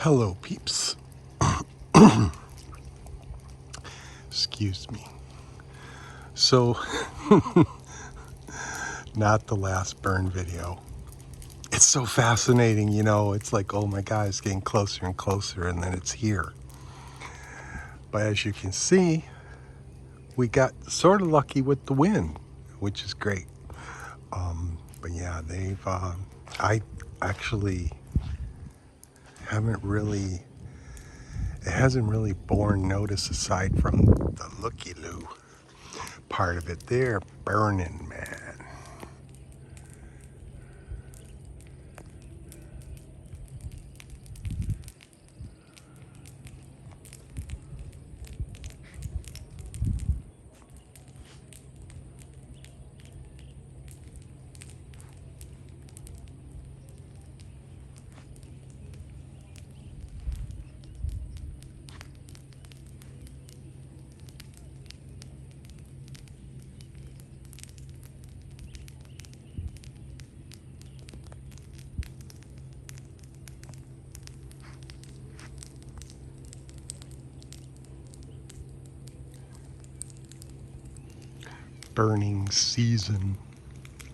Hello, peeps. Excuse me. So, not the last burn video. It's so fascinating, you know. It's like, oh my God, it's getting closer and closer, and then it's here. But as you can see, we got sort of lucky with the wind, which is great. But yeah, I actually haven't really, it hasn't really borne notice aside from the looky-loo part of it. They're burning, man. Burning season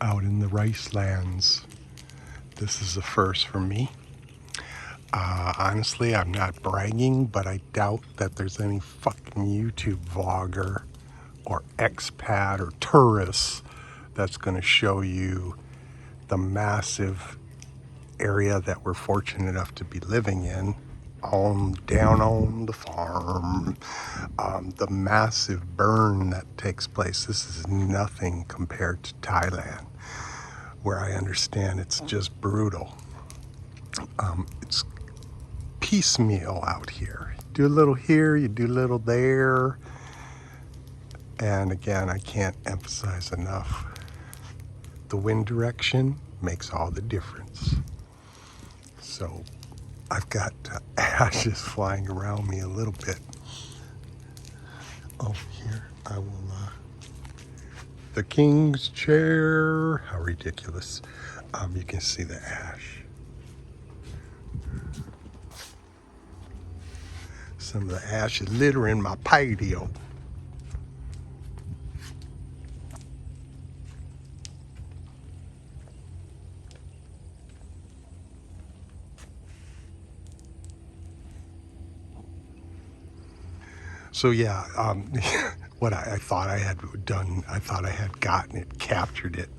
out in the rice lands. This is a first for me. Honestly, I'm not bragging, but I doubt that there's any fucking YouTube vlogger or expat or tourist that's going to show you the massive area that we're fortunate enough to be living in down on the farm. The massive burn that takes place. This is nothing compared to Thailand, where I understand it's just brutal. It's piecemeal out here. You do a little here, you do a little there. And again, I can't emphasize enough, the wind direction makes all the difference. So I've got ashes flying around me a little bit. Oh, here, I will, the king's chair. How ridiculous. You can see the ash. Some of the ash is littering my patio. So yeah, what I thought I had done, I thought I had gotten it, captured it,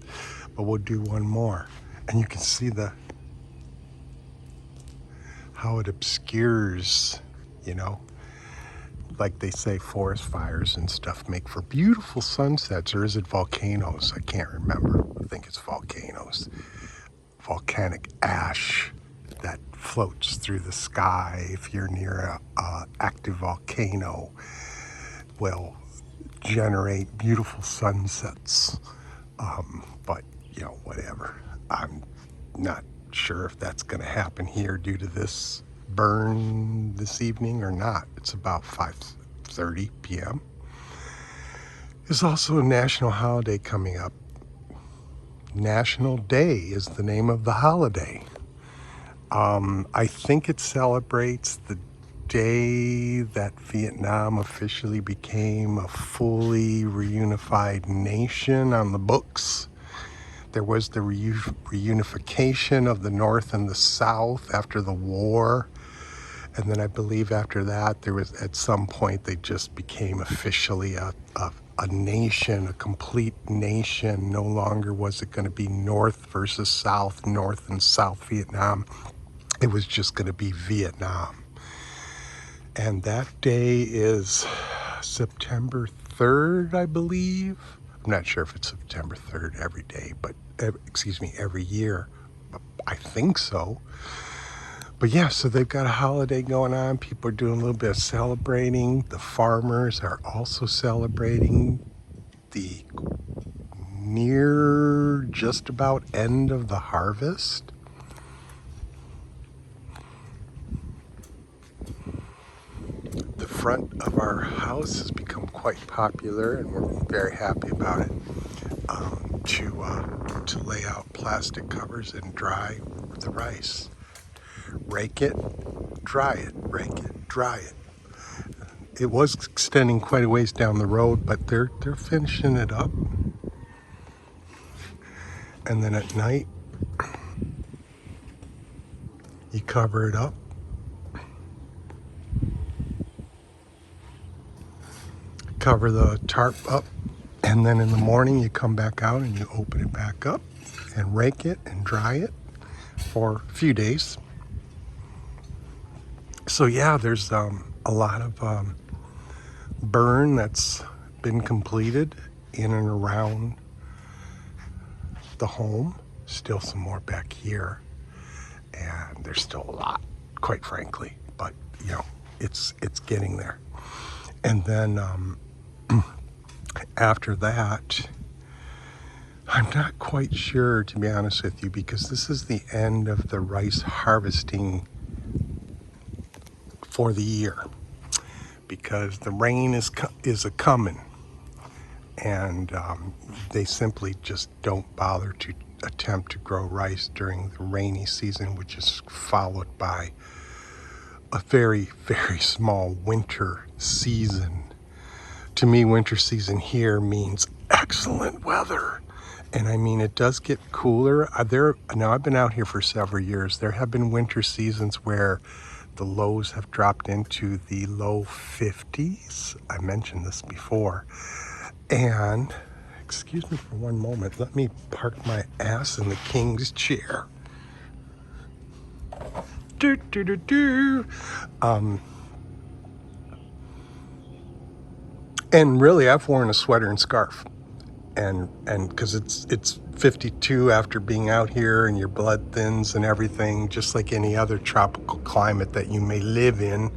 but we'll do one more. And you can see how it obscures, you know, like they say forest fires and stuff make for beautiful sunsets, or is it volcanoes? I can't remember. I think it's volcanoes. Volcanic ash that floats through the sky if you're near a active volcano will generate beautiful sunsets. But you know, whatever. I'm not sure if that's going to happen here due to this burn this evening or not. It's about 5:30 p.m. There's also a national holiday coming up. National Day is the name of the holiday. I think it celebrates the day that Vietnam officially became a fully reunified nation on the books. There was the reunification of the North and the South after the war. And then I believe after that, there was, at some point, they just became officially a nation, a complete nation. No longer was it going to be North versus South, North and South Vietnam. It was just going to be Vietnam. And that day is September 3rd, I believe. I'm not sure if it's September 3rd every day, but every year. I think so. But yeah, so they've got a holiday going on. People are doing a little bit of celebrating. The farmers are also celebrating the near just about end of the harvest. The front of our house has become quite popular, and we're very happy about it, to lay out plastic covers and dry the rice. Rake it, dry it, rake it, dry it. It was extending quite a ways down the road, but they're finishing it up. And then at night, you cover it up. Cover the tarp up. And then in the morning, you come back out and you open it back up and rake it and dry it for a few days. So yeah, there's a lot of burn that's been completed in and around the home. Still some more back here, and there's still a lot, quite frankly, but you know, it's getting there. And then after that, I'm not quite sure, to be honest with you, because this is the end of the rice harvesting for the year, because the rain is a coming, and they simply just don't bother to attempt to grow rice during the rainy season, which is followed by a very, very small winter season. To me, winter season here means excellent weather. And I mean, it does get cooler. Now, I've been out here for several years. There have been winter seasons where the lows have dropped into the low 50s. I mentioned this before. And, excuse me for one moment. Let me park my ass in the king's chair. Do, do, do, do. And really, I've worn a sweater and scarf. And because it's 52 after being out here, and your blood thins and everything, just like any other tropical climate that you may live in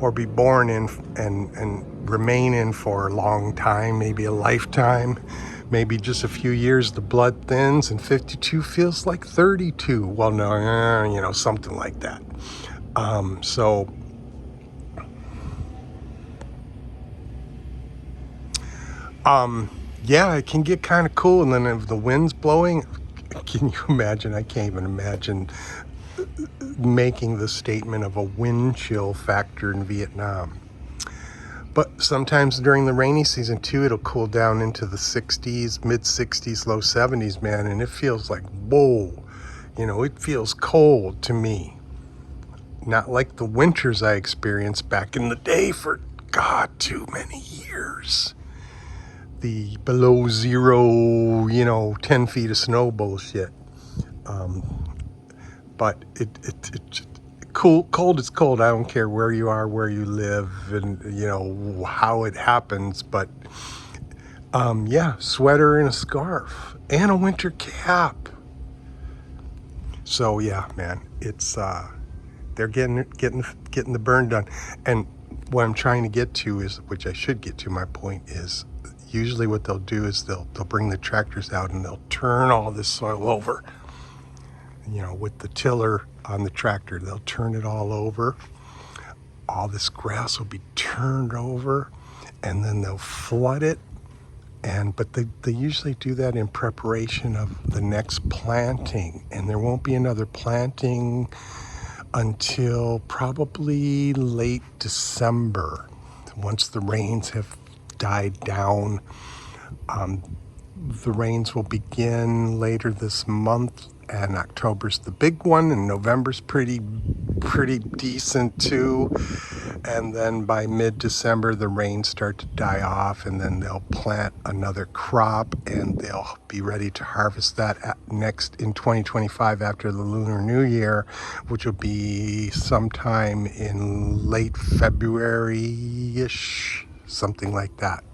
or be born in and remain in for a long time, maybe a lifetime, maybe just a few years, the blood thins, and 52 feels like 32. Well, no, you know, something like that. Yeah, it can get kind of cool, and then if the wind's blowing, can you imagine? I can't even imagine making the statement of a wind chill factor in Vietnam. But sometimes during the rainy season too, it'll cool down into the 60s, mid 60s, low 70s, man, and it feels like, whoa, you know, it feels cold to me. Not like the winters I experienced back in the day for, God, too many years. The below zero, you know, 10 feet of snow bullshit. But it cold is cold. I don't care where you are, where you live, and you know how it happens. But yeah, sweater and a scarf and a winter cap. So yeah, man, it's they're getting the burn done. And what I'm trying to get to is, which I should get to, my point is, usually what they'll do is they'll bring the tractors out and they'll turn all this soil over. You know, with the tiller on the tractor, they'll turn it all over. All this grass will be turned over, and then they'll flood it. But they usually do that in preparation of the next planting, and there won't be another planting until probably late December, once the rains have died down. The rains will begin later this month, and October's the big one, and November's pretty decent too. And then by mid-December, the rains start to die off, and then they'll plant another crop, and they'll be ready to harvest that next in 2025 after the Lunar New Year, which will be sometime in late February-ish, something like that.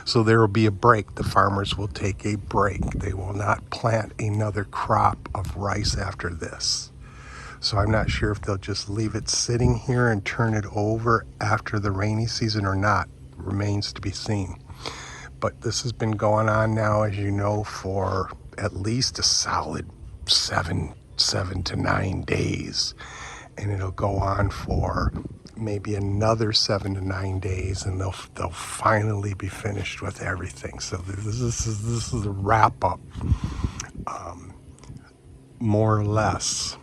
So there will be a break. The farmers will take a break. They will not plant another crop of rice after this. So I'm not sure if they'll just leave it sitting here and turn it over after the rainy season or not. Remains to be seen. But this has been going on now, as you know, for at least a solid seven to 9 days. And it'll go on for maybe another 7 to 9 days, and they'll finally be finished with everything. So this is the wrap up, more or less.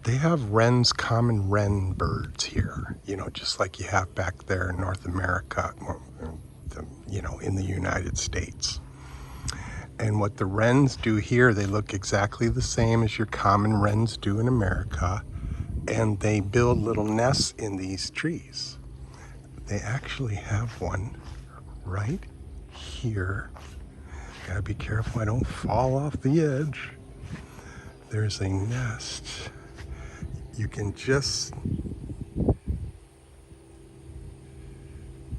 They have wrens, common wren birds here, you know, just like you have back there in North America, you know, in the United States. And what the wrens do here, they look exactly the same as your common wrens do in America, and they build little nests in these trees. They actually have one right here. Gotta be careful I don't fall off the edge. There's a nest. You can just,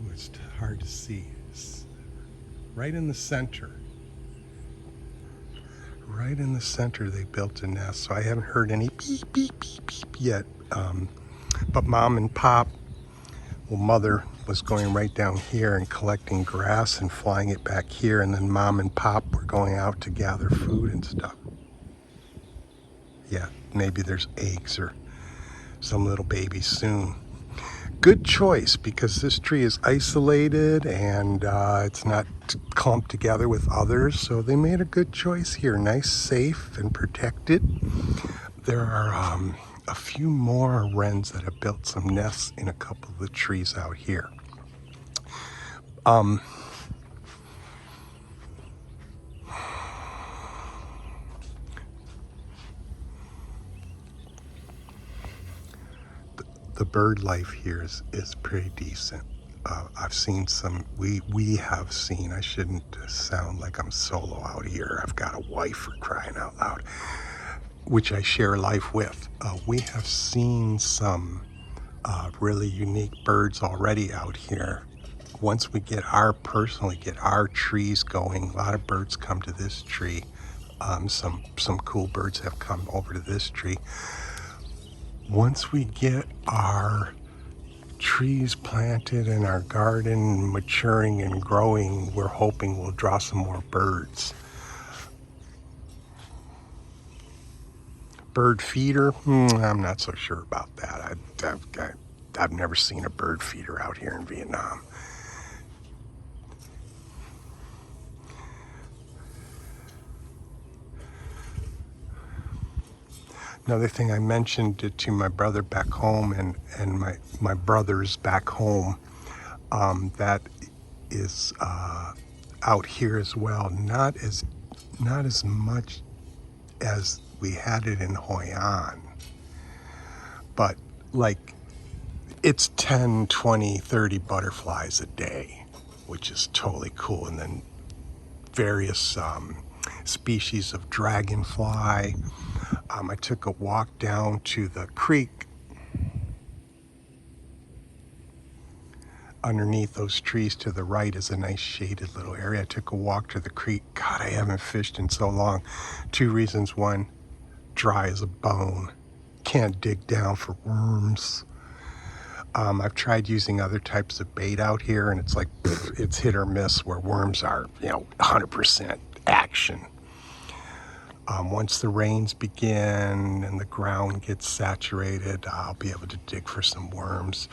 it's hard to see. It's right in the center. Right in the center they built a nest. So I haven't heard any beep, beep, beep, beep yet. But Mom and Pop, well, Mother was going right down here and collecting grass and flying it back here. And then Mom and Pop were going out to gather food and stuff. Yeah, maybe there's eggs or some little babies soon. Good choice, because this tree is isolated and it's not clumped together with others, so they made a good choice here. Nice, safe, and protected. There are a few more wrens that have built some nests in a couple of the trees out here. The bird life here is pretty decent. I've seen some, we have seen, I shouldn't sound like I'm solo out here. I've got a wife, for crying out loud, which I share life with. We have seen some really unique birds already out here. Once we personally get our trees going, a lot of birds come to this tree. Some cool birds have come over to this tree. Once we get our trees planted and our garden maturing and growing, we're hoping we'll draw some more birds. Bird feeder? I'm not so sure about that. I've never seen a bird feeder out here in Vietnam. Another thing I mentioned to my brother back home and my brothers back home, that is out here as well. Not as much as we had it in Hoi An, but like it's 10, 20, 30 butterflies a day, which is totally cool. And then various species of dragonfly. I took a walk down to the creek underneath those trees. To the right is a nice shaded little area. I took a walk to the creek. God, I haven't fished in so long. 2 reasons. One, dry as a bone. Can't dig down for worms. I've tried using other types of bait out here, and it's like, it's hit or miss, where worms are, 100% action. Once the rains begin and the ground gets saturated, I'll be able to dig for some worms,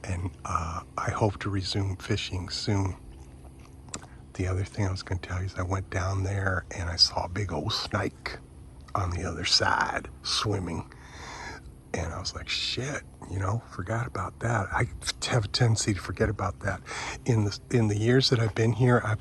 and I hope to resume fishing soon. The other thing I was going to tell you is I went down there and I saw a big old snake on the other side swimming, and I was like, shit, forgot about that. I have a tendency to forget about that. In the years that I've been here, I've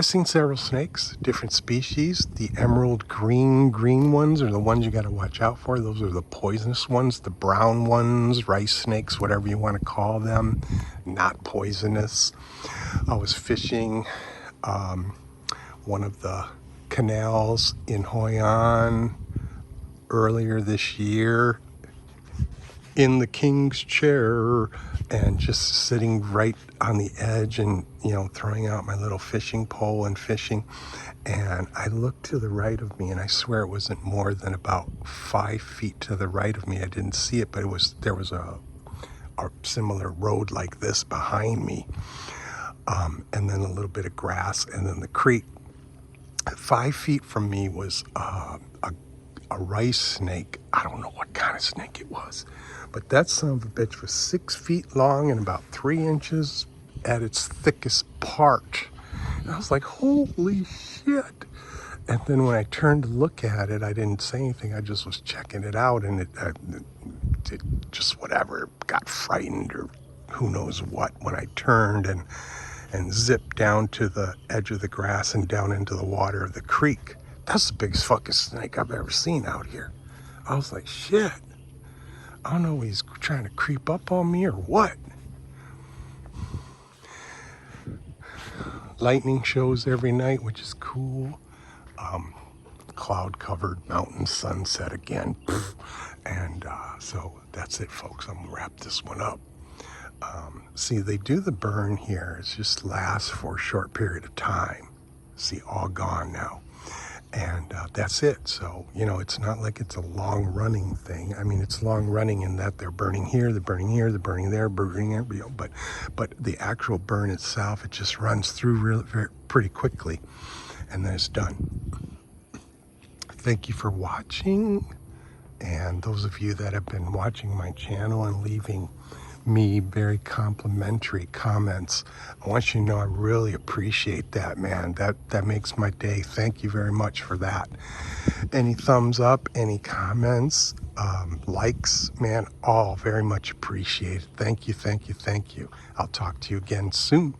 seen several snakes, different species. The emerald green ones are the ones you got to watch out for. Those are the poisonous ones. The brown ones, rice snakes, whatever you want to call them, not poisonous. I was fishing one of the canals in Hoi An earlier this year in the king's chair, and just sitting right on the edge and throwing out my little fishing pole and fishing. And I looked to the right of me, and I swear it wasn't more than about 5 feet to the right of me. I didn't see it, but there was a similar road like this behind me, and then a little bit of grass, and then the creek. 5 feet from me was a rice snake. I don't know what kind of snake it was, but that son of a bitch was 6 feet long and about 3 inches at its thickest part. And I was like, holy shit. And then when I turned to look at it, I didn't say anything. I just was checking it out, and it just whatever, got frightened or who knows what when I turned and zipped down to the edge of the grass and down into the water of the creek. That's the biggest fucking snake I've ever seen out here. I was like, shit. I don't know if he's trying to creep up on me or what. Lightning shows every night, which is cool. Cloud-covered mountain sunset again. And so that's it, folks. I'm gonna wrap this one up. See, they do the burn here. It just lasts for a short period of time. See, all gone now. And that's it. So, it's not like it's a long-running thing. I mean, it's long-running in that they're burning here, they're burning here, they're burning there, burning there. But the actual burn itself, it just runs through pretty quickly, and then it's done. Thank you for watching. And those of you that have been watching my channel and leaving me very complimentary comments, I want you to know I really appreciate that, man. That makes my day. Thank you very much for that. Any thumbs up, any comments, likes, man, all very much appreciated. Thank you, thank you, thank you. I'll talk to you again soon.